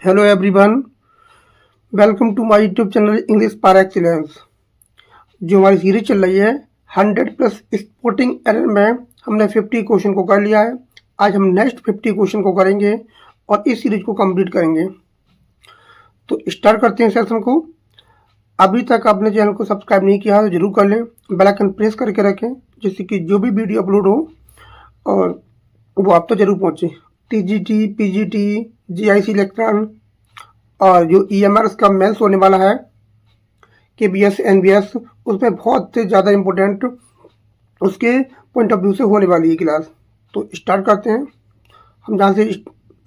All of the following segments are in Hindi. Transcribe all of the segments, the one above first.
Hello everyone, welcome to my YouTube channel English par excellence. जो हमारी सीरीज चल रही है 100 प्लस स्पोर्टिंग एरर में हमने 50 क्वेश्चन को कर लिया है। आज हम नेक्स्ट 50 क्वेश्चन को करेंगे और इस सीरीज को कंप्लीट करेंगे। तो स्टार्ट करते हैं सेशन को। अभी तक आपने चैनल को सब्सक्राइब नहीं किया तो जरूर कर लें, बेल आइकन प्रेस करके रखें जिससे कि जो भी वीडियो अपलोड हो और वो आप तो जरूर पहुँचे। टीजीटी, पीजीटी, जीआईसी इलेक्ट्रॉन और जो ईएमआरएस का मेंस होने वाला है केबीएस एनबीएस, उसमें बहुत से ज़्यादा इम्पोर्टेंट उसके पॉइंट ऑफ व्यू से होने वाली है क्लास। तो स्टार्ट करते हैं। हम जहाँ से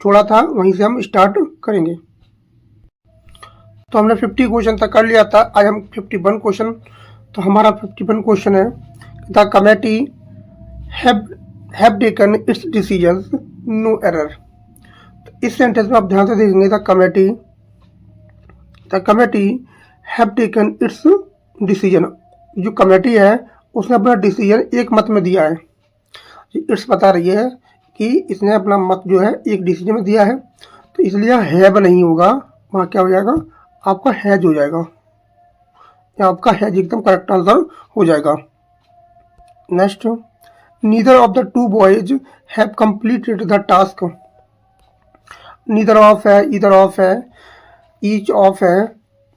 छोड़ा था वहीं से हम स्टार्ट करेंगे। तो हमने 50 क्वेश्चन तक कर लिया था, आज हम 51 क्वेश्चन। तो हमारा 51 क्वेश्चन है the committee have taken its decisions, no error. तो इस सेंटेंस में आप ध्यान से देखेंगे the committee have taken its decision. जो कमेटी है उसने अपना डिसीजन एक मत में दिया है। इट्स बता रही है कि इसने अपना मत जो है एक डिसीजन में दिया है, तो इसलिए हैव नहीं होगा, वहाँ क्या हो जाएगा, आपका हैज हो जाएगा, या आपका हैज एकदम करेक्ट आंसर हो जाएगा। Next, neither of the two boys have completed the task. Neither of है, इधर ऑफ है, ईच ऑफ है,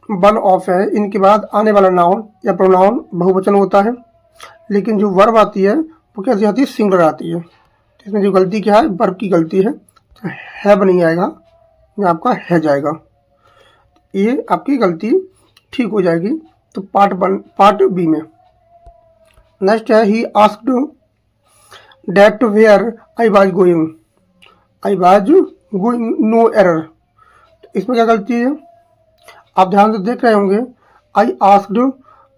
वन ऑफ है। इनके बाद आने वाला नाउन या प्रोनाउन बहुवचन होता है, लेकिन जो वर्ब आती है वो कैसे आती है, सिंगुलर आती है। तो इसमें जो गलती क्या है, वर्ब की गलती है। तो हैव नहीं आएगा, ये आपका है जाएगा। ये आपकी गलती ठीक हो जाएगी। तो पार्ट बी में नेक्स्ट है he asked that where I was going, no error. इसमें क्या गलती है, आप ध्यान से देख रहे होंगे आई आस्क्ड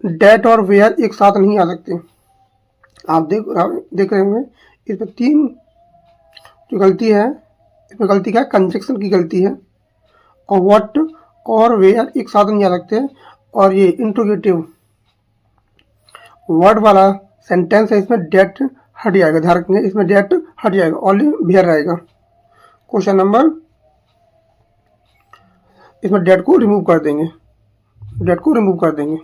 डेट और वेयर एक साथ नहीं आ सकते। आप देख रहे होंगे इसमें तीन जो गलती है, इसमें गलती क्या है, कंजक्शन की गलती है। और व्हाट और वेयर एक साथ नहीं आ सकते। और ये इंट्रोगेटिव वर्ड वाला सेंटेंस है, इसमें डेट हट जाएगा। ध्यान रखेंगे, इसमें डेट हट जाएगा, ओनली वेयर रहेगा। क्वेश्चन नंबर, इसमें डेट को रिमूव कर देंगे,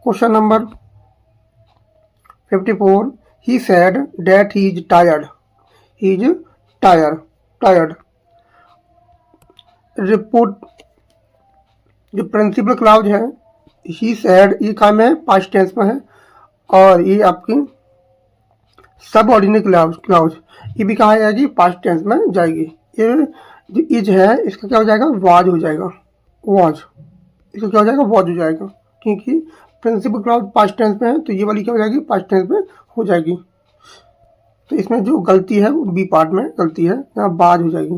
question number 54, he said that he is tired, tired. Report जो प्रिंसिपल क्लाउज है, ही सेड, ये काम है पास्ट टेंस में है, और ये आपकी सबऑर्डिनेट क्लाउज ये भी कहाँ जाएगी, पास्ट टेंस में जाएगी। ये जो इज है इसका क्या हो जाएगा, वाज हो जाएगा, इसका क्या हो जाएगा, वाज हो जाएगा, क्योंकि प्रिंसिपल क्लाउज पास्ट टेंस में है, तो ये वाली क्या हो जाएगी, पास्ट टेंस में हो जाएगी। तो इसमें जो गलती है वो बी पार्ट में गलती है, यहाँ बाज हो जाएगी।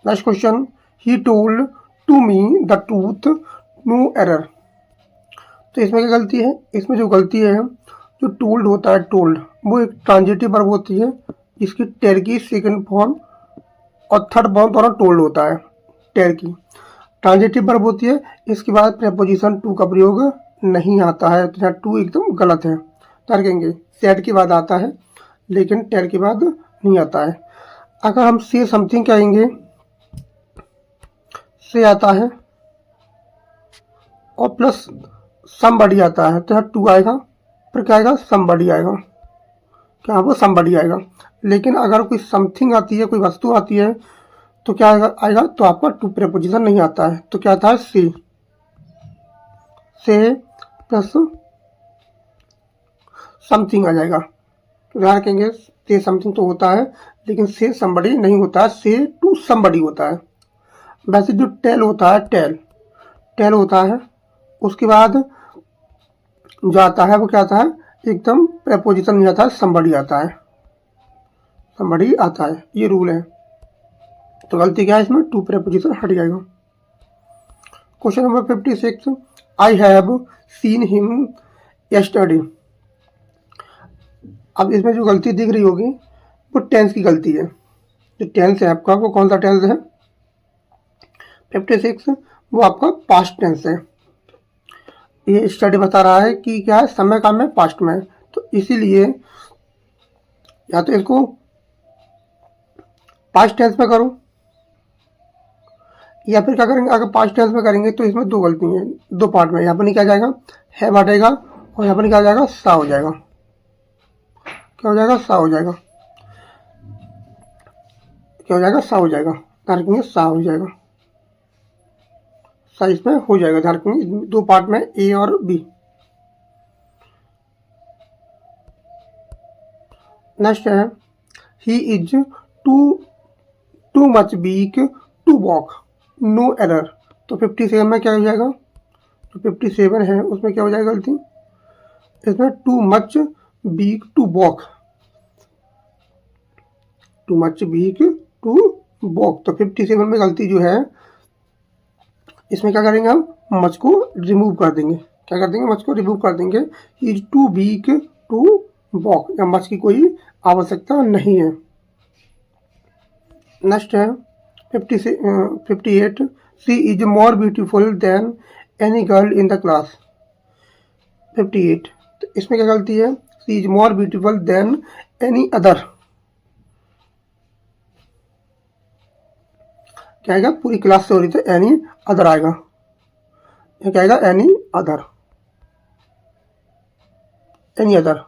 Next question, he told to me the truth, no error. तो इसमें क्या गलती है, इसमें जो गलती है, जो टोल्ड होता है, टोल्ड वो एक ट्रांजिटिव वर्ब होती है, जिसकी टेर की सेकंड फॉर्म और थर्ड फॉर्म दोनों टोल्ड होता है। टेर की ट्रांजिटिव वर्ब होती है, इसके बाद प्रेपोजिशन टू का प्रयोग नहीं आता है, तो यहाँ टू एकदम गलत है। तो कहेंगे सेड के बाद आता है, लेकिन टेर के बाद नहीं आता है। अगर हम से समथिंग कहेंगे, से आता है और प्लस समबडी आता है, तो यहाँ टू आएगा, फिर क्या आएगा, समबडी आएगा, क्या वो समबडी आएगा। लेकिन अगर कोई समथिंग आती है, कोई वस्तु आती है, तो क्या आएगा, तो आपका टू प्रेपोजिशन नहीं आता है, तो क्या आता है, से प्लस समथिंग आ जाएगा। तो ध्यान रखेंगे, से समथिंग तो होता है, लेकिन से समबडी नहीं होता है, से टू समबडी होता है। वैसे जो टेल होता है, टेल होता है, उसके बाद जो आता है वो क्या आता है, एकदम प्रेपोजिशन नहीं आता है, समबडी आता है, ये रूल है। तो गलती क्या है, इसमें टू प्रेपोजिशन हट जाएगा। Question number 56, I have seen him yesterday. अब इसमें जो गलती दिख रही होगी वो टेंस की गलती है। जो टेंस है आपका, वो कौन सा टेंस है, 56 वो आपका पास्ट टेंस है। ये स्टडी बता रहा है कि क्या है, समय का में पास्ट में, तो इसीलिए या तो इसको पास्ट टेंस में करो, या फिर क्या करेंगे, अगर पास्ट टेंस में करेंगे तो इसमें दो गलती हैं, दो पार्ट में। यहाँ पर नहीं क्या जाएगा, हैव हटेगा, और यहाँ पर क्या हो जाएगा, सा हो जाएगा। क्या हो जाएगा, सा हो जाएगा। क्या हो जाएगा, सा हो जाएगा। ध्यान रखेंगे, सा हो जाएगा, सा इसमें हो जाएगा। ध्यान रखेंगे दो पार्ट में, ए और बी। नेक्स्ट है he is too much weak to walk, no error. तो 57 में क्या हो जाएगा, तो 57 है उसमें क्या हो जाएगा गलती, इसमें too much weak to walk, too much weak to walk. तो 57 में गलती जो है, इसमें क्या करेंगे हम, मच को रिमूव कर देंगे। क्या कर देंगे, मच को रिमूव कर देंगे। He is too weak to walk, या मच की कोई आवश्यकता नहीं है। नेक्स्ट है 58 she is more beautiful than any girl in the class. 58, तो इसमें क्या गलती है, she is more beautiful than any other. क्या आएगा, पूरी क्लास से हो रही तो एनी अदर आएगा। क्या आएगा, any other, any other,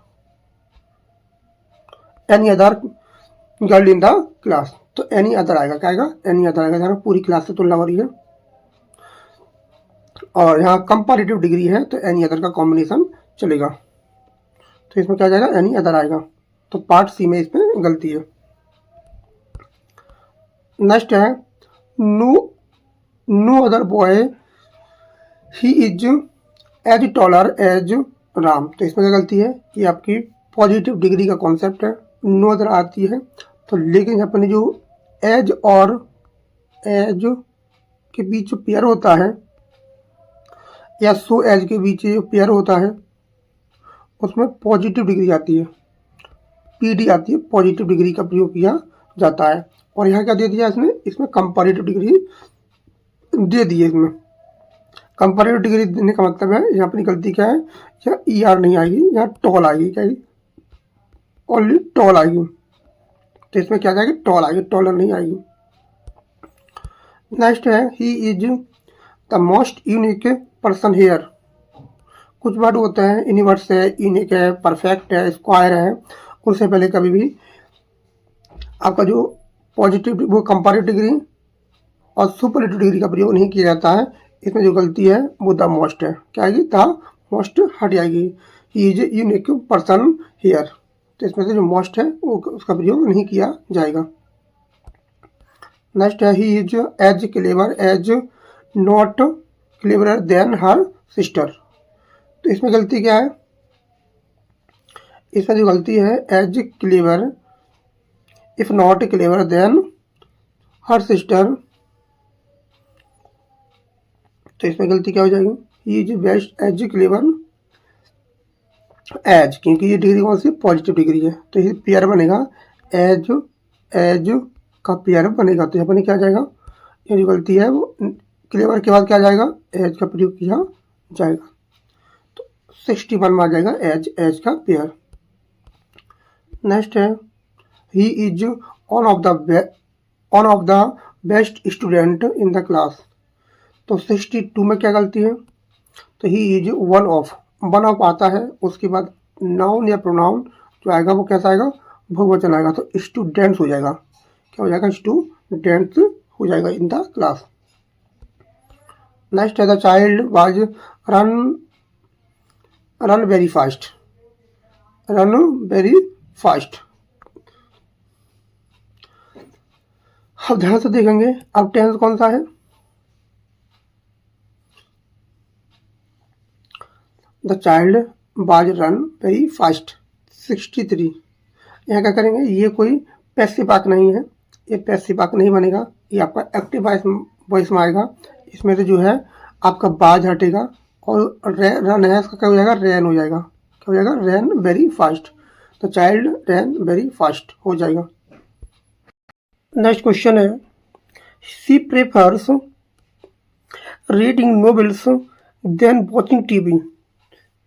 any other girl in the class. तो एनी अदर आएगा। क्या आएगा, एनी अदर आएगा। पूरी क्लास से तुलना हो रही है, और यहाँ कंपैरेटिव डिग्री है तो एनी अदर का कॉम्बिनेशन चलेगा। तो इसमें क्या जाएगा, एनी अदर आएगा। तो पार्ट सी में इसमें गलती है। नेक्स्ट है no other boy he is as taller as Ram. तो इसमें क्या गलती है, ये आपकी पॉजिटिव डिग्री का कॉन्सेप्ट है। नो अदर आती है तो, लेकिन अपने जो एज और एज के बीच जो पेयर होता है, या सो एज के बीच जो पेयर होता है, उसमें पॉजिटिव डिग्री आती है, पीडी आती है, पॉजिटिव डिग्री का प्रयोग किया जाता है। और यहाँ क्या दे दिया इसने, इसमें कंपैरेटिव डिग्री दे दी है। इसमें कंपैरेटिव डिग्री देने का मतलब है, यहाँ अपनी गलती क्या है, यहाँ ई आर नहीं आएगी, यहाँ टॉल आएगी। क्या आएगी, ओनली टॉल आएगी। तो इसमें क्या जाएगी, टॉल आएगी, टॉलर नहीं आएगी। नेक्स्ट है he is the most unique person here. कुछ वर्ड होते हैं, यूनिवर्स है, यूनिक है, परफेक्ट है, स्क्वायर है, उनसे पहले कभी भी आपका जो पॉजिटिव वो कंपैरेटिव डिग्री और सुपरलेटिव डिग्री का प्रयोग नहीं किया जाता है। इसमें जो गलती है वो द मोस्ट है। क्या आएगी, द मोस्ट हट जाएगी। He is unique person here. तो इसमें से जो मोस्ट है वो उसका प्रयोग नहीं किया जाएगा। नेक्स्ट है he is as clever as not cleverer than her sister. तो इसमें गलती क्या है, इसमें जो गलती है as clever if not clever than her sister. तो इसमें गलती क्या हो जाएगी, he is best as clever as, क्योंकि ये डिग्री कौन सी, पॉजिटिव डिग्री है। तो ये पेयर बनेगा, एज एज का पेयर बनेगा। तो यहाँ पर क्या जाएगा, ये जो गलती है वो क्लेवर के बाद क्या जाएगा, एज का प्रयोग किया जाएगा। तो 61 में आ जाएगा एज, एज का पेयर। नेक्स्ट है he is one of the best student in the class. तो 62 में क्या गलती है, तो ही इज वन ऑफ आता है, उसके बाद नाउन या प्रोनाउन जो आएगा वो कैसा आएगा, बहुवचन आएगा। तो स्टूडेंट्स हो जाएगा। क्या हो जाएगा, स्टूडेंट्स हो जाएगा इन द क्लास। नेक्स्ट है the child was run very fast, run very fast. अब ध्यान से देखेंगे, अब टेंस कौन सा है, the child was run very fast 63। यहाँ क्या करेंगे, ये कोई पैसिव वाक्य नहीं है, ये पैसिव वाक्य नहीं बनेगा, ये आपका एक्टिव वॉइस में आएगा। इसमें से जो है आपका बाज हटेगा और रन है इसका क्या हो जाएगा, रैन हो जाएगा। क्या हो जाएगा, रैन वेरी फास्ट। तो चाइल्ड रैन वेरी फास्ट हो जाएगा। नेक्स्ट क्वेश्चन है she prefers reading novels than watching TV.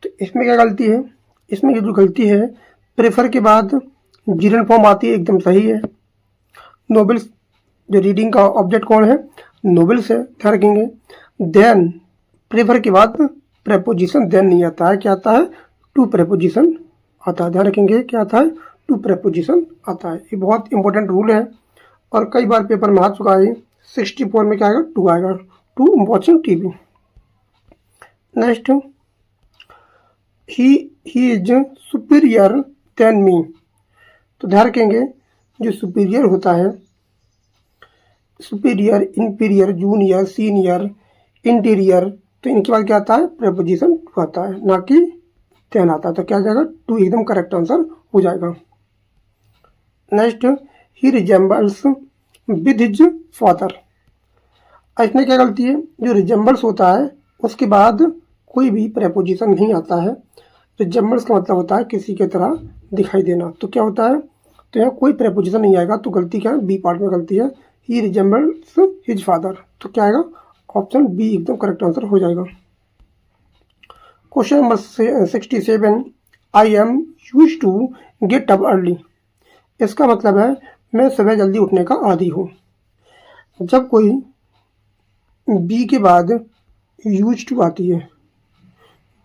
तो इसमें क्या गलती है, इसमें जो गलती है, प्रेफर के बाद जीरन फॉर्म आती है, एकदम सही है। नोबल्स, जो रीडिंग का ऑब्जेक्ट कौन है, नोबल्स है, ध्यान रखेंगे। देन, प्रेफर के बाद प्रेपोजिशन देन नहीं आता है, क्या आता है, टू प्रेपोजिशन आता है, ध्यान रखेंगे, क्या आता है, टू प्रेपोजिशन आता है। ये बहुत इंपॉर्टेंट रूल है और कई बार पेपर में आ चुका है। 64 में क्या आएगा, टू आएगा, to watching TV. Next, he is superior than me. तो ध्यान रखेंगे, जो सुपीरियर होता है, superior, inferior, junior, senior, interior, तो इनके बाद क्या आता है, प्रेपोजिशन टू आता है, ना कि देन आता है। तो क्या आ जाएगा, टू एकदम करेक्ट आंसर हो जाएगा। Next, he resembles with his father. इसमें क्या गलती है, जो रिजेंबल्स होता है उसके बाद कोई भी प्रेपोजिशन नहीं आता है। रिजेंबल्स का मतलब होता है किसी के तरह दिखाई देना। तो क्या होता है, तो यहाँ कोई प्रेपोजिशन नहीं आएगा। तो गलती क्या है, बी पार्ट में गलती है, ही रिजेंबल्स हिज फादर। तो क्या आएगा, ऑप्शन बी एकदम करेक्ट आंसर हो जाएगा। Question number 67, I am used to get up early. इसका मतलब है मैं सुबह जल्दी उठने का आदी हूँ। जब कोई बी के बाद यूज टू आती है,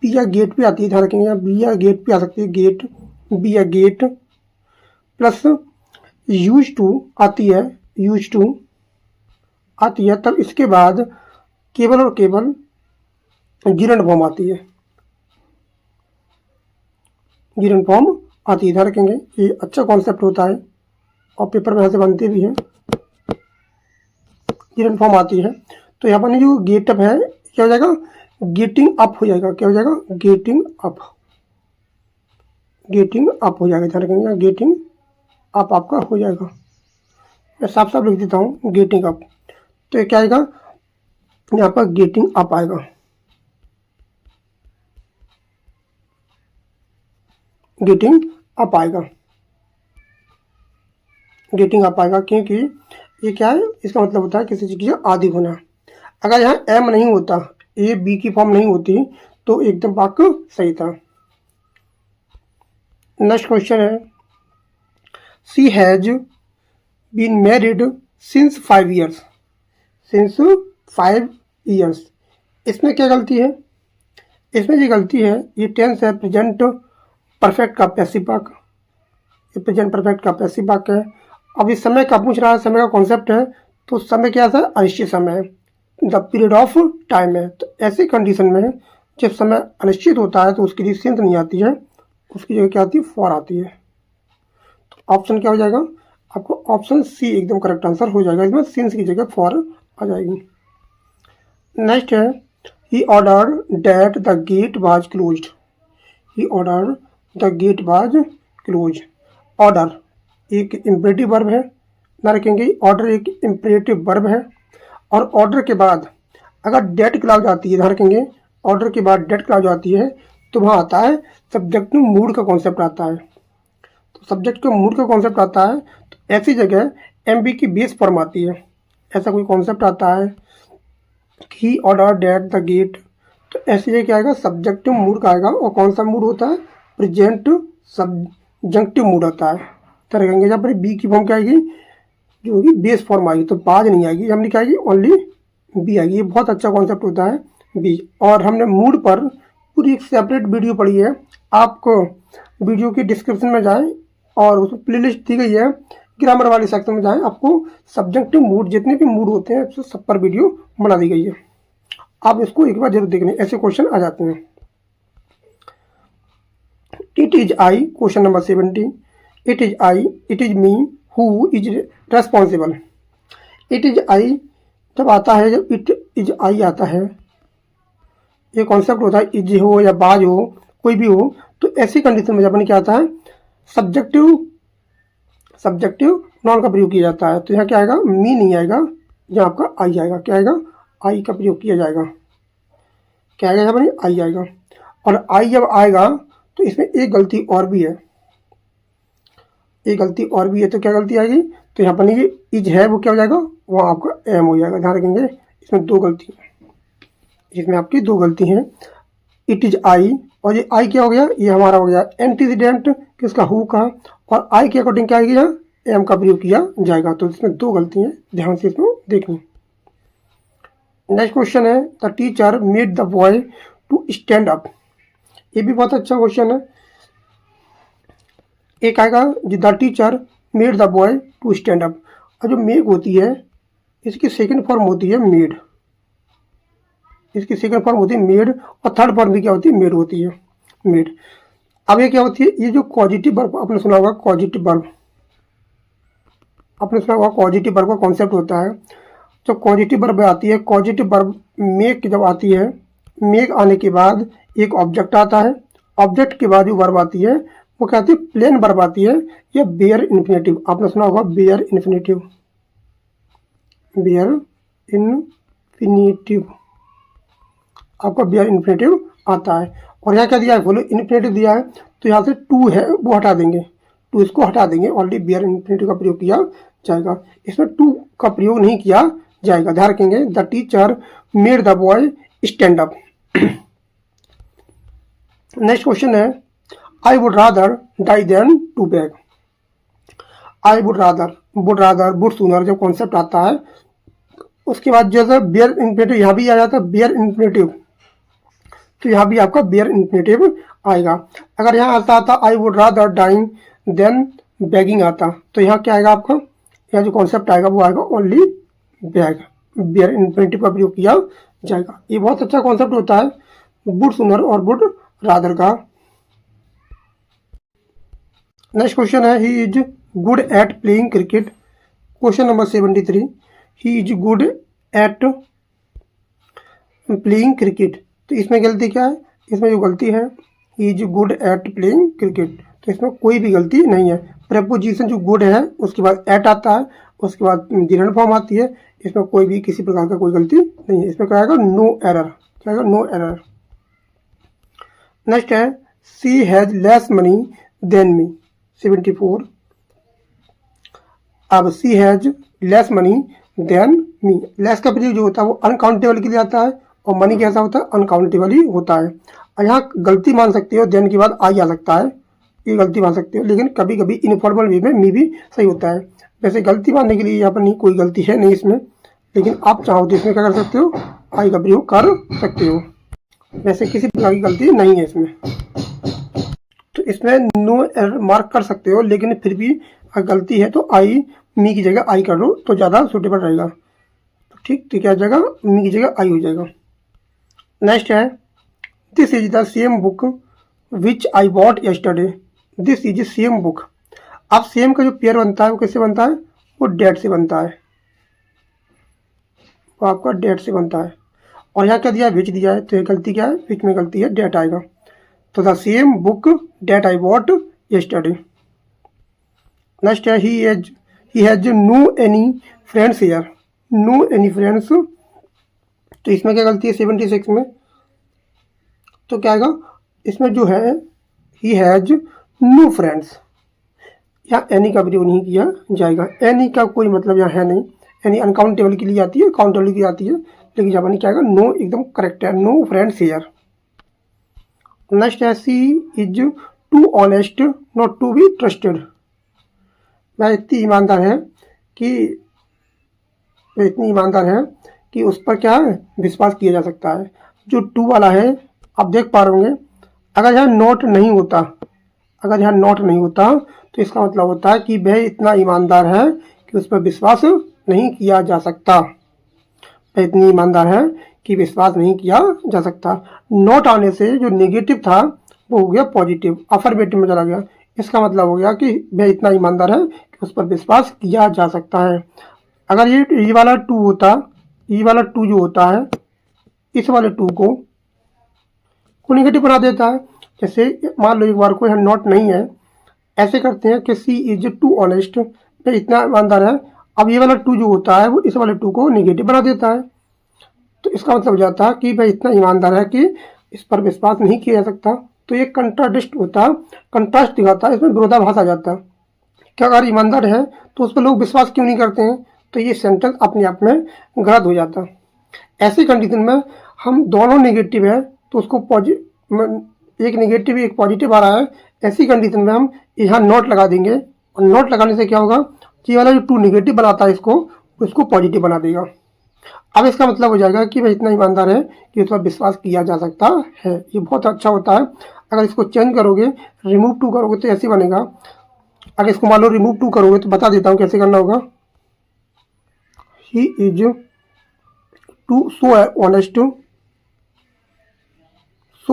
बी या गेट पे आती है, ध्यान रखेंगे, यहाँ बी या गेट पे आ सकती है, गेट, बी या गेट प्लस यूज टू आती है, यूज टू आती है, तब इसके बाद केवल और केवल गिरंड फॉर्म आती है, गिरंड फॉर्म आती है, ध्यान रखेंगे। ये अच्छा कॉन्सेप्ट होता है और पेपर में यहाँ से बनते भी हैं, गिरंड फॉर्म आती है। तो यहाँ पर जो गेटअप है क्या हो जाएगा, गेटिंग अप हो जाएगा, क्या हो जाएगा, गेटिंग अप, गेटिंग अप हो जाएगा, ध्यान रखेंगे, गेटिंग अप आपका हो जाएगा। मैं साफ साफ लिख देता हूँ, गेटिंग अप। तो ये क्या आएगा, यहाँ पर गेटिंग अप आएगा, गेटिंग अप आएगा, गेटिंग अप आएगा, क्योंकि ये क्या है, इसका मतलब होता है किसी चीज़ का आदी होना। अगर यहाँ एम नहीं होता, ए बी की फॉर्म नहीं होती, तो एकदम वाक्य सही था। नेक्स्ट क्वेश्चन है, she has been married since 5 years, since 5 years। इसमें क्या गलती है, इसमें ये गलती है, ये टेंस है प्रेजेंट परफेक्ट का पैसिव वाक्य, ये प्रेजेंट परफेक्ट का पैसिव वाक्य है। अब इस समय का पूछ रहा है, समय का कॉन्सेप्ट है, तो समय क्या था, अनिश्चित समय है, द पीरियड ऑफ टाइम है। तो ऐसी कंडीशन में जब समय अनिश्चित होता है तो उसके लिए सिंस नहीं आती है, उसकी जगह क्या आती है, फॉर आती है। तो ऑप्शन क्या हो जाएगा, आपको ऑप्शन सी एकदम करेक्ट आंसर हो जाएगा, इसमें सिंस की जगह फॉर आ जाएगी। नेक्स्ट है, he ordered that the gate was closed. He ordered the gate was close. Order एक इम्परेटिव वर्ब है, ना रखेंगे, ऑर्डर एक इम्परेटिव वर्ब है, और ऑर्डर के बाद अगर डेट क्लॉज आती है, ध्यान रखेंगे, ऑर्डर के बाद डेट क्लॉज आती है, तो वहाँ आता है सब्जेक्ट टू मूड का कॉन्सेप्ट आता है। तो सब्जेक्ट का मूड का कॉन्सेप्ट आता है, तो ऐसी जगह एम बी की बेस फॉर्म आती है। ऐसा कोई कॉन्सेप्ट आता है, ही ऑर्डर डेट द गेट, तो ऐसी जगह क्या आएगा, सब्जेक्टिव मूड का आएगा। और कौन सा मूड होता है, प्रेजेंट सब्जेक्टिव मूड आता है। तो रखेंगे जब बी की फॉर्म क्या आएगी, जो होगी बेस फॉर्म आएगी, तो बाज नहीं आएगी, हमने क्या आएगी, ओनली बी आएगी। ये बहुत अच्छा कॉन्सेप्ट होता है बी। और हमने मूड पर पूरी एक सेपरेट वीडियो पढ़ी है, आपको वीडियो की डिस्क्रिप्शन में जाएं और उसमें प्लेलिस्ट दी गई है, ग्रामर वाले सेक्शन में जाएं, आपको सब्जेक्टिव मूड जितने भी मूड होते हैं सब पर वीडियो बना दी गई है, आप इसको एक बार जरूर देख लें, ऐसे क्वेश्चन आ जाते हैं। It is I, question number 70, it is I, it is me, who is responsible. It is I जब आता है, जब इट इज आई आता है, ये कॉन्सेप्ट होता है, इज हो या बाज हो, कोई भी हो, तो ऐसी कंडीशन में जब क्या आता है, सब्जेक्टिव नॉन का प्रयोग किया जाता है। तो यहाँ क्या आएगा, मी नहीं आएगा, यहाँ आपका आई आएगा, क्या आएगा, आई का प्रयोग किया जाएगा, क्या आएगा, यहाँ पर आई आएगा। और आई जब आएगा तो इसमें एक गलती और भी है, एक गलती और भी है, तो क्या गलती आएगी, तो यहाँ पर ये इज है वो क्या हो जाएगा, वहाँ आपका एम हो जाएगा। ध्यान रखेंगे, इसमें दो गलती है, इसमें आपकी दो गलती हैं। इट इज आई, और ये आई क्या हो गया, ये हमारा हो गया एंटीसीडेंट किसका, हु का, और आई के अकॉर्डिंग क्या आएगी, यहाँ एम का प्रयोग किया जाएगा। तो इसमें दो गलती हैं, ध्यान से इसको देखनी। नेक्स्ट क्वेश्चन है the teacher made the boy to stand up. ये भी बहुत अच्छा क्वेश्चन है। एक आएगा the teacher made the boy to stand up, और जो मेक होती है इसकी सेकंड फॉर्म होती है मेड, इसकी सेकंड फॉर्म होती है मेड, और थर्ड फॉर्म भी क्या होती है, मेड होती है, मेड। अब ये क्या होती है, ये जो पॉजिटिव वर्ब, आपने सुना होगा पॉजिटिव वर्ब, आपने सुना होगा पॉजिटिव वर्ब का कॉन्सेप्ट होता है। जब पॉजिटिव वर्ब आती है, पॉजिटिव वर्ब मेक जब आती है, मेक आने के बाद एक ऑब्जेक्ट आता है, ऑब्जेक्ट के बाद जो वर्ब आती है वो क्या आती है, प्लेन वर्ब आती है, या बेयर इन्फिनेटिव। आपने सुना होगा बेयर इन्फिनेटिव, बेयर इन्फिनेटिव, आपका बेयर इन्फिनेटिव आता है। और यहाँ क्या दिया है, बोलो इन्फिनेटिव दिया है, तो यहाँ से टू है वो हटा देंगे, टू इसको हटा देंगे, ऑलरेडी बेयर इन्फिनेटिव का प्रयोग किया जाएगा। इसमें टू का प्रयोग नहीं किया जाएगा, ध्यान रखेंगे। The teacher made the boy stand up. Next question है I would rather die than to beg. I would rather, would sooner जब कॉन्सेप्ट आता है, उसके बाद जैसे बेयर इन्फिनेटिव यहाँ भी आ जाता है, बेयर इन्फिनेटिव, तो यहाँ भी आपका बेयर इन्फिनेटिव आएगा। अगर यहाँ आता I would rather dying than begging आता, तो यहाँ क्या आएगा आपका, यहाँ जो कॉन्सेप्ट आएगा वो आएगा ओनली बैग, बेयर इन्फिनेटिव का प्रयोग किया जाएगा। ये बहुत अच्छा कॉन्सेप्ट होता है वुड सूनर और वुड रादर का। नेक्स्ट क्वेश्चन है he is good at playing cricket. Question number 73, he is good at playing cricket. तो इसमें गलती क्या है, इसमें जो गलती है he is good at playing cricket, तो इसमें कोई भी गलती नहीं है। प्रेपोजिशन जो गुड है उसके बाद एट आता है, उसके बाद डिरेंट फॉर्म आती है, इसमें कोई भी किसी प्रकार का कोई गलती नहीं है। इसमें क्या आएगा, नो एरर, क्या आएगा, नो एरर। नेक्स्ट है she has less money than me, 74। अब she has less money than me, less का प्रयोग जो होता है वो अनकाउंटेबल के लिए आता है, और मनी कैसा होता है, अनकाउंटेबल ही होता है। और यहाँ गलती मान सकते हो, देन के बाद आई आ सकता है, ये गलती मान सकते हो, लेकिन कभी कभी इनफॉर्मल वे में मी भी सही होता है। वैसे गलती मानने के लिए यहाँ पर नहीं, कोई गलती है नहीं इसमें, लेकिन आप चाहो तो इसमें क्या कर सकते हो, आई का प्रयोग कर सकते हो। वैसे किसी प्रकार की गलती नहीं है इसमें, तो इसमें नो एरर मार्क कर सकते हो, लेकिन फिर भी अगर गलती है तो आई, मी की जगह आई कर लो तो ज़्यादा सूटेबल रहेगा। तो ठीक, तो क्या हो जाएगा, मी की जगह आई हो जाएगा। नेक्स्ट है this is the same book which I bought yesterday. This is same book. अब सेम का जो पेयर बनता है वो कैसे बनता है, वो डेट से बनता है, वो आपका डेट से बनता है। और यहाँ क्या दिया है, विच दिया है, तो ये गलती क्या है, विच में गलती है, डेट आएगा। तो the same book that I bought yesterday. Next है he has no any friends here, no any friends, तो इसमें क्या गलती है 76 में, तो क्या आएगा, इसमें जो है ही हैज नो फ्रेंड्स, यहाँ एनी का प्रयोग नहीं किया जाएगा। एनी का कोई मतलब यहाँ है नहीं, एनी अनकाउंटेबल के लिए आती है, काउंटेबल की आती है, लेकिन यहाँ पर नहीं क्या आएगा, नो एकदम करेक्ट है, नो फ्रेंड्स हियर। नेक्स्ट है she is too honest not to be trusted. वह इतनी ईमानदार है कि उस पर क्या है, विश्वास किया जा सकता है। जो टू वाला है आप देख पा रहे होंगे, अगर यहाँ नॉट नहीं होता, अगर यहाँ नॉट नहीं होता तो इसका मतलब होता है कि वह इतना ईमानदार है कि उस पर विश्वास नहीं किया जा सकता, वह इतनी ईमानदार है कि विश्वास नहीं किया जा सकता। नॉट आने से जो नेगेटिव था वो हो गया पॉजिटिव, अफर्मेटिव में चला गया। इसका मतलब हो गया कि वह इतना ईमानदार है कि उस पर विश्वास किया जा सकता है। अगर ये वाला टू होता, ये वाला टू जो होता है, इस वाले टू को नेगेटिव बना देता है। जैसे मान लो एक बार को यहाँ नॉट नहीं है, ऐसे करते हैं कि सी इज टू ऑनेस्ट, वह इतना ईमानदार है। अब ये वाला टू जो होता है वो इस वाले टू को नेगेटिव बना देता है, तो इसका मतलब हो जाता है कि वह इतना ईमानदार है कि इस पर विश्वास नहीं किया जा सकता। तो ये कंट्राडिस्ट होता है, कंट्रास्ट दिखाता है, इसमें विरोधाभास आ जाता है कि अगर ईमानदार है तो उस पर लोग विश्वास क्यों नहीं करते हैं, तो ये सेंटेंस अपने आप में गलत हो जाता है। ऐसी कंडीशन में हम दोनों नेगेटिव है तो उसको एक नेगेटिव एक पॉजिटिव आ रहा है, ऐसी कंडीशन में हम यहाँ नॉट लगा देंगे, और नॉट लगाने से क्या होगा, ये वाला जो टू निगेटिव बनाता है इसको, उसको पॉजिटिव बना देगा। अब इसका मतलब हो जाएगा कि भाई इतना ईमानदार है कि इस पर विश्वास किया जा सकता है। ये बहुत अच्छा होता है। अगर इसको चेंज करोगे, रिमूव टू करोगे तो ऐसे बनेगा। अगर इसको मान लो रिमूव टू करोगे तो बता देता हूँ कैसे करना होगा। He is too so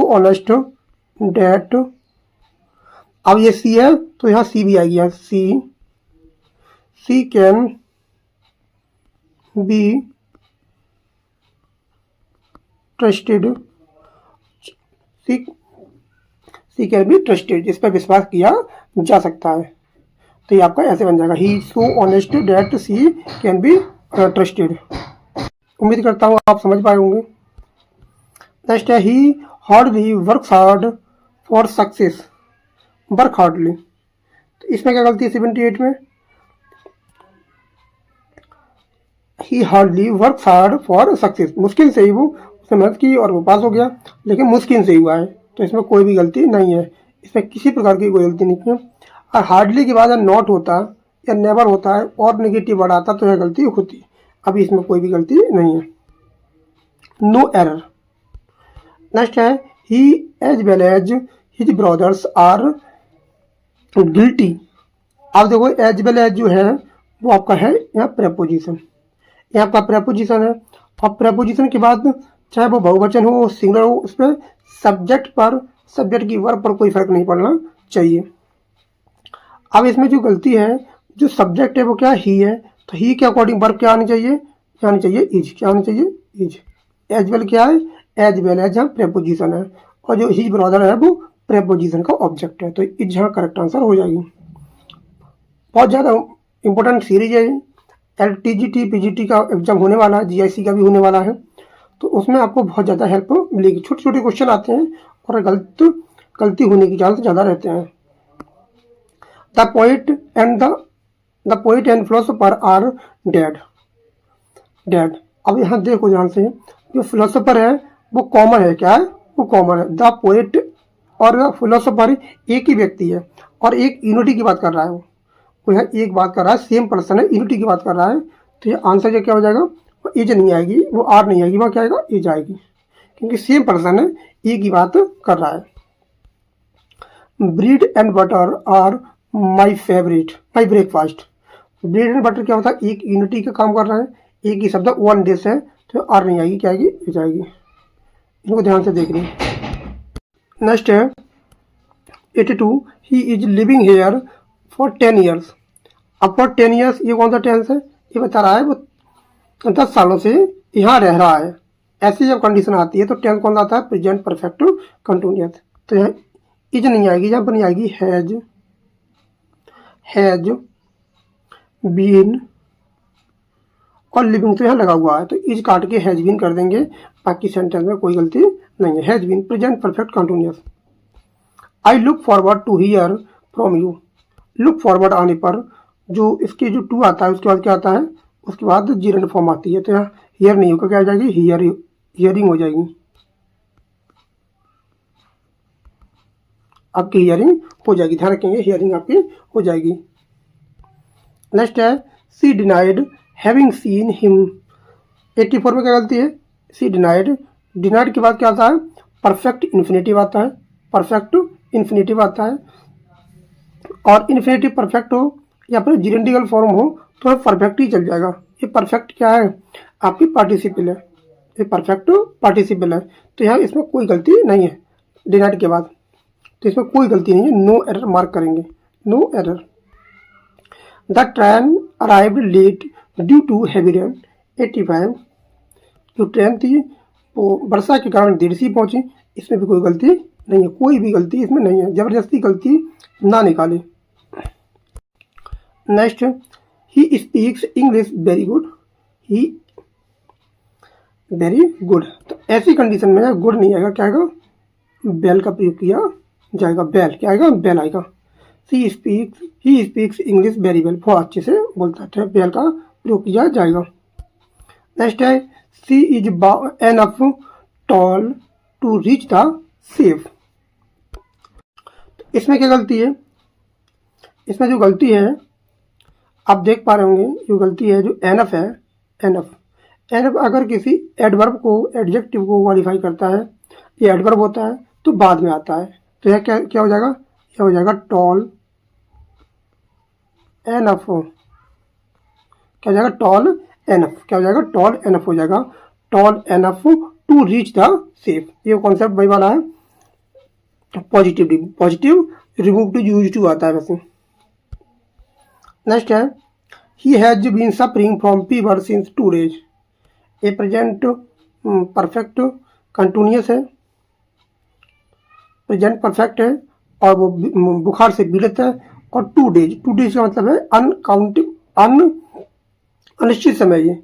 honest that, अब ये सी है तो यहाँ सी भी आएगी, यहाँ she can be trusted, she can be trusted, जिस पर विश्वास किया जा सकता है। तो ये आपका ऐसे बन जाएगा, he so honest that she can be trusted. उम्मीद करता हूँ आप समझ पाए होंगे। नेक्स्ट है, he hardly works hard for success, work hardly. तो इसमें क्या गलती है 78 में, he hardly works hard for success, मुश्किल से ही वो उसने मेहनत की और वो पास हो गया, लेकिन मुश्किल से ही हुआ है, तो इसमें कोई भी गलती नहीं है, इसमें किसी प्रकार की कोई गलती नहीं है। और हार्डली के बाद नॉट होता या नेवर होता है और नेगेटिव वर्ड आता तो यह गलती होती। अभी इसमें कोई भी गलती नहीं है, नो एरर। नेक्स्ट है, he as well as his brothers are guilty. अब देखो एज वेल एज जो है वो आपका है यहाँ प्रेपोजिशन, यहाँ आपका प्रेपोजिशन है। और प्रेपोजिशन के बाद चाहे वो बहुवचन हो सिंगुलर हो, उस पर सब्जेक्ट की वर्ब पर कोई फर्क नहीं पड़ना चाहिए। अब इसमें जो गलती है, जो सब्जेक्ट है वो क्या ही है, तो ही के अकॉर्डिंग वर्ब क्या आनी चाहिए, क्या आनी चाहिए इज, क्या आनी चाहिए इज। एज वेल क्या है, एज वेल एज यहाँ प्रेपोजिशन है, और जो हिज ब्रदर है वो प्रेपोजिशन का ऑब्जेक्ट है, तो इज यहाँ करेक्ट आंसर हो जाएगी। बहुत ज़्यादा इंपॉर्टेंट सीरीज है। LTGT PGT का एग्जाम होने वाला है, GIC का भी होने वाला है, तो उसमें आपको बहुत ज़्यादा हेल्प मिलेगी। छोटे छोटे क्वेश्चन आते हैं और गलती होने की चांस ज़्यादा रहते हैं। The poet and philosopher are dead. अब यहाँ देखो ध्यान से, जो फिलोसोफर है वो कॉमन है, क्या है वो कॉमन है। द पोइट और फिलोसोफर एक ही व्यक्ति है और एक यूनिटी की बात कर रहा है, वो यहाँ एक बात कर रहा है, सेम पर्सन है, यूनिटी की बात कर रहा है। तो ये आंसर क्या हो जाएगा, वो एज नहीं आएगी, वो आर नहीं आएगी, वहाँ क्या आएगा एज आएगी, क्योंकि सेम पर्सन है, एक ही बात कर रहा है। Bread and butter are my breakfast. Bread and butter क्या होता है, एक यूनिटी का काम कर रहा है, एक ही शब्द वन डिश है, तो आर नहीं आएगी, क्या आएगी एज आएगी। इनको ध्यान से देखनी। नेक्स्ट है 82, he is living here for 10 years. अब फॉर 10 ईयर्स ये कौन सा टेंस है, ये बता रहा है वो 10 सालों से यहाँ रह रहा है। ऐसी जब कंडीशन आती है तो टेंस कौन सा आता है, प्रेजेंट परफेक्ट कंटिन्यूअस। तो यहाँ इज नहीं आएगी, यहाँ पर नहीं आएगी हैज बीन, और लिविंग तो यहाँ लगा हुआ है, तो इज काट के हैज बीन कर देंगे, बाकी सेंटेंस में कोई गलती नहीं है। Has been present perfect continuous. I look forward to hear from you. Look forward आने पर जो इसके जो टू आता है उसके बाद क्या आता है, उसके बाद जीरंड फॉर्म आती है, तो यहाँ हियर नहीं होगा, क्या आ जाएगी हियरिंग हो जाएगी, आपकी हियरिंग हो जाएगी, ध्यान रखेंगे हियरिंग आपकी हो जाएगी। नेक्स्ट है, सी डिनाइड हैविंग सीन हिम। 84 में क्या गलती है, सी डिनाइड के बाद क्या आता है, परफेक्ट इन्फिनेटिव आता है, और इन्फिनेटिव परफेक्ट हो या फिर जिरेंडिकल फॉर्म हो तो परफेक्ट ही चल जाएगा। ये परफेक्ट क्या है, आपकी पार्टिसिपल है, ये परफेक्ट पार्टिसिपल है, तो यहाँ इसमें कोई गलती नहीं है डिनाइड के बाद, तो इसमें कोई गलती नहीं है, नो एरर मार्क करेंगे, no error. The train arrived late due to heavy rain. 85, जो ट्रेन थी वो वर्षा के कारण देर से पहुंची, इसमें भी कोई गलती नहीं है, कोई भी गलती इसमें नहीं है, जबरदस्ती गलती ना निकाले। Next, he speaks English very good. He very good, तो ऐसी कंडीशन में गुड नहीं आएगा, क्या आएगा, बेल का प्रयोग किया जाएगा, बेल क्या आएगा, बेल आएगा। He speaks English very well, बहुत अच्छे से बोलता है, बेल का प्रयोग किया जाएगा। नेक्स्ट है, she is enough tall to reach the safe. इसमें क्या गलती है, इसमें जो गलती है आप देख पा रहे होंगे, जो गलती है जो एनफ है, एनफ अगर किसी एडवर्ब को, एडजेक्टिव को क्वालिफाई करता है, ये एडवर्ब होता है तो बाद में आता है। तो यह क्या क्या हो जाएगा, यह हो जाएगा टॉल एनफ, क्या हो जाएगा, टॉल एनफ, क्या हो जाएगा, टॉल एनफ हो जाएगा, tall enough to reach the safe. ये कॉन्सेप्ट वही वाला है, positive remove too use to आता है वैसे। नेक्स्ट है he has been suffering from fever since 2 days। ये प्रेजेंट परफेक्ट कंटिन्यूअस है, प्रेजेंट परफेक्ट है और वो बुखार से पीड़ित है, और 2 days, 2 days का मतलब है अनिश्चित समय, ये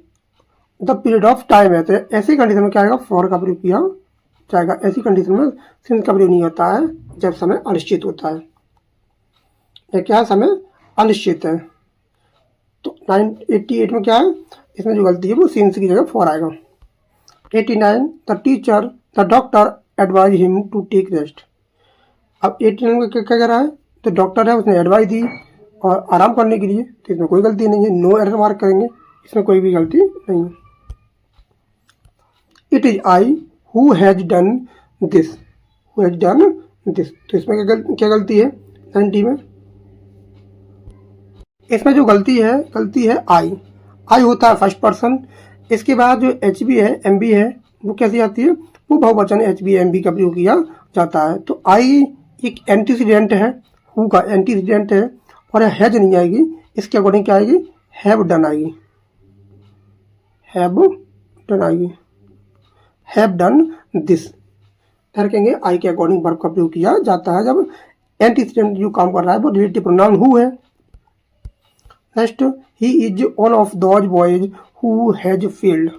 द पीरियड ऑफ टाइम है। तो ऐसी कंडीशन में क्या आएगा, फॉर का प्रयोग किया जाएगा। ऐसी कंडीशन में सिंस का प्रयोग नहीं होता है जब समय अनिश्चित होता है। यह क्या है, समय अनिश्चित है। तो 988 में क्या है, इसमें जो गलती है वो सिंस की जगह फॉर आएगा। 89 the teacher the doctor advise him to take rest. अब 89 में क्या कह रहा है, तो डॉक्टर है उसने एडवाइस दी और आराम करने के लिए, तो इसमें कोई गलती नहीं है, नो एरर मार्क करेंगे, इसमें कोई भी गलती नहीं है। It is I who has done this, who has done this, तो इसमें क्या गलती है 90 में, इसमें जो गलती है आई होता है फर्स्ट पर्सन। इसके बाद जो एच बी है, एम बी है, वो कैसी आती है, वो बहुवचन एच बी एम बी का प्रयोग किया जाता है। तो आई एक एंटीसीडेंट है, हु का एंटीसीडेंट है, और हैज नहीं आएगी, इसके अकॉर्डिंग क्या आएगी, हैव डन आएगी, हैव डन आएगी, हैव डन दिस। रखेंगे आई के अकॉर्डिंग वर्ब का प्रयोग किया जाता है जब एंटीसीडेंट जो काम कर रहा है वो रिलेटिव प्रोनाउन हु है। Next he is on off those boys who has failed.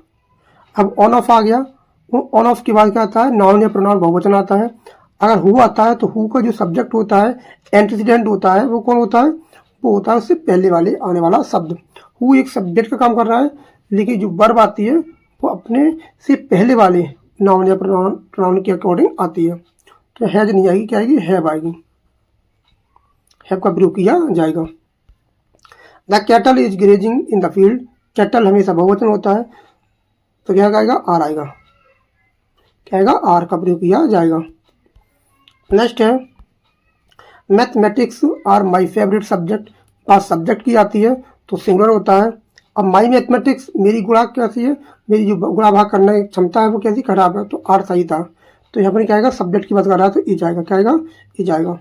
अब ऑन ऑफ आ गया, वो ऑन ऑफ के बाद क्या आता है, नाउन या प्रोनाउन बहुवचन आता है। अगर हु आता है तो हु का जो सब्जेक्ट होता है, एंटीसीडेंट होता है, वो कौन होता है, वो होता है उससे पहले वाले आने वाला शब्द। हु एक सब्जेक्ट का काम कर रहा है, लेकिन जो वर्ब आती है वो अपने से पहले वाले नाउन या प्रोनाउन के अकॉर्डिंग आती है। तो हैज नहीं आएगी, क्या आएगी, हैव आएगी, हैव का प्रयोग किया जाएगा। The cattle is grazing in the field. Cattle हमेशा बहुवचन होता है, तो क्या आएगा, आर आएगा, क्या आएगा, आर का प्रयोग किया जाएगा। नेक्स्ट है mathematics are my favourite subject. बात सब्जेक्ट की आती है तो सिंगुलर होता है। अब माई मैथमेटिक्स, मेरी गुणा कैसी है, मेरी जो गुणा भाग करने की क्षमता है वो कैसी खराब है, तो आर सही था। तो यहाँ पर क्या आएगा, सब्जेक्ट की बात कर रहा है तो ई जाएगा, क्या आएगा, ई जाएगा।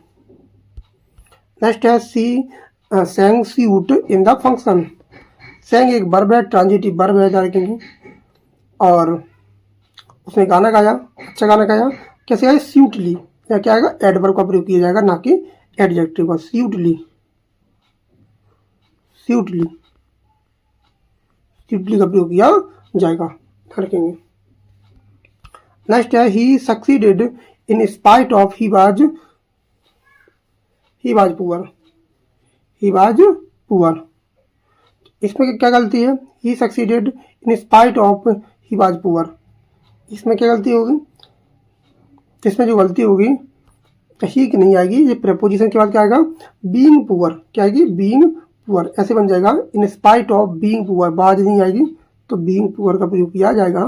नेक्स्ट है सी sang suit in the function। sang एक वर्ब है, ट्रांजिटिव वर्ब है, याद रखेंगे। और उसने गाना गाया, अच्छा गाना गाया, कैसे गाया, स्यूटली, या क्या आएगा, एडवर्ब का प्रयोग किया जाएगा, ना कि एडजेक्टिव का। स्यूटली, स्यूटली, स्यूटली का प्रयोग किया जाएगा, ध्यान रखेंगे। नेक्स्ट है he succeeded in spite of he was poor. He was poor, इसमें क्या गलती है, he succeeded in spite of he was poor, इसमें क्या गलती होगी, इसमें जो गलती होगी तो ही की नहीं आएगी, ये प्रेपोजिशन के बाद क्या आएगा, बीइंग पुअर, क्या आएगी, बीइंग पुअर, ऐसे बन जाएगा, इन स्पाइट ऑफ बीइंग पुअर, बाज नहीं आएगी तो बीइंग पुअर का प्रयोग किया जाएगा,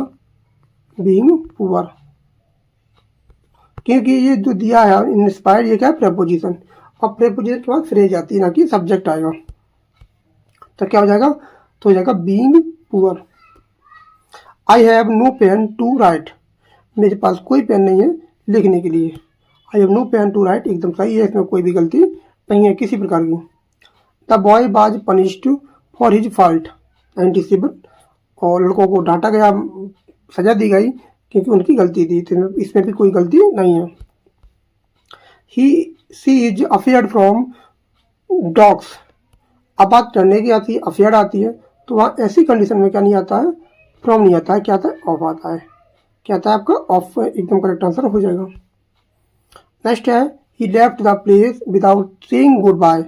बीइंग पुअर, क्योंकि ये जो दिया है इन स्पाइट, ये क्या है, प्रेपोजिशन, और प्रेपोजिशन के बाद फ्रेज आती है, ना कि सब्जेक्ट आएगा। तो क्या हो जाएगा, तो हो जाएगा being poor. I have no pen to write. मेरे पास कोई पेन नहीं है लिखने के लिए। I have no pen to write एकदम सही है, इसमें कोई भी गलती नहीं है किसी प्रकार की। The boy was punished for his fault 97। और लड़कों को डांटा गया, सजा दी गई क्योंकि उनकी गलती थी, तो इसमें भी कोई गलती नहीं है। She is afraid from dogs. अब बात डरने की आती है, अफेयर्ड आती है, तो वहाँ ऐसी कंडीशन में क्या नहीं आता है, फ्रॉम नहीं आता है, क्या आता है, ऑफ आता है, क्या आता है आपका, ऑफ, एकदम करेक्ट आंसर हो जाएगा। नेक्स्ट है he left the place without saying good bye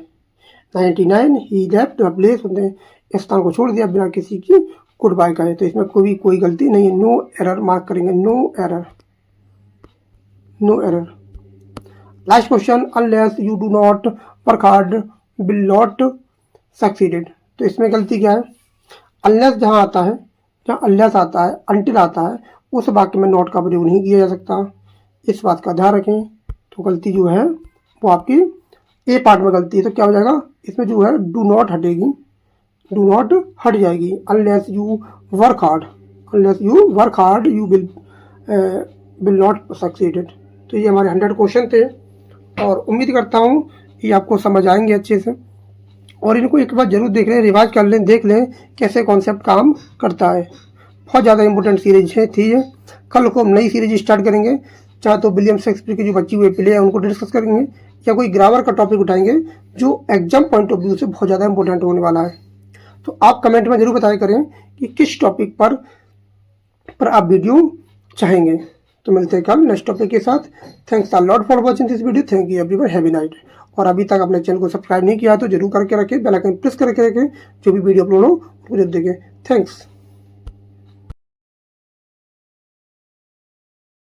99। He left the place, उसने स्थान को छोड़ दिया बिना किसी की गुड बाय का है, तो इसमें कोई गलती नहीं है, नो एरर मार्क करेंगे, no error, no error. Last question, unless you do not work hard will not succeeded. तो इसमें गलती क्या है, अनलेस जहाँ आता है, जहाँ अनलेस आता है, अनटिल आता है, उस वाक्य में नॉट का प्रयोग नहीं किया जा सकता। इस बात का ध्यान रखें। तो गलती जो है वो आपकी ए पार्ट में गलती है। तो क्या हो जाएगा, इसमें जो है डू नॉट हटेगी, डू नॉट हट जाएगी। Unless you work hard, unless you work hard you will not succeeded. तो ये हमारे 100 क्वेश्चन थे और उम्मीद करता हूँ ये आपको समझ आएंगे अच्छे से, और इनको एक बार जरूर देख लें, रिवाइज कर लें, देख लें कैसे कॉन्सेप्ट काम करता है। बहुत ज़्यादा इंपॉर्टेंट सीरीज है थी ये। कल को हम नई सीरीज स्टार्ट करेंगे, चाहे तो विलियम शेक्सपियर की जो बची हुए प्ले है उनको डिस्कस करेंगे, या कोई ग्रामर का टॉपिक उठाएंगे जो एग्जाम पॉइंट ऑफ व्यू से बहुत ज़्यादा इंपॉर्टेंट होने वाला है। तो आप कमेंट में जरूर बताया करें कि किस टॉपिक पर आप वीडियो चाहेंगे। तो मिलते हैं कल नेक्स्ट टॉपिक के साथ। Thanks a lot for watching this video. Thank you everyone, heavy night. और अभी तक अपने चैनल को सब्सक्राइब नहीं किया तो जरूर करके रखें, बेल आइकन प्रेस करके रखें, जो भी वीडियो अपलोड हो उसको जरूर देखें। थैंक्स।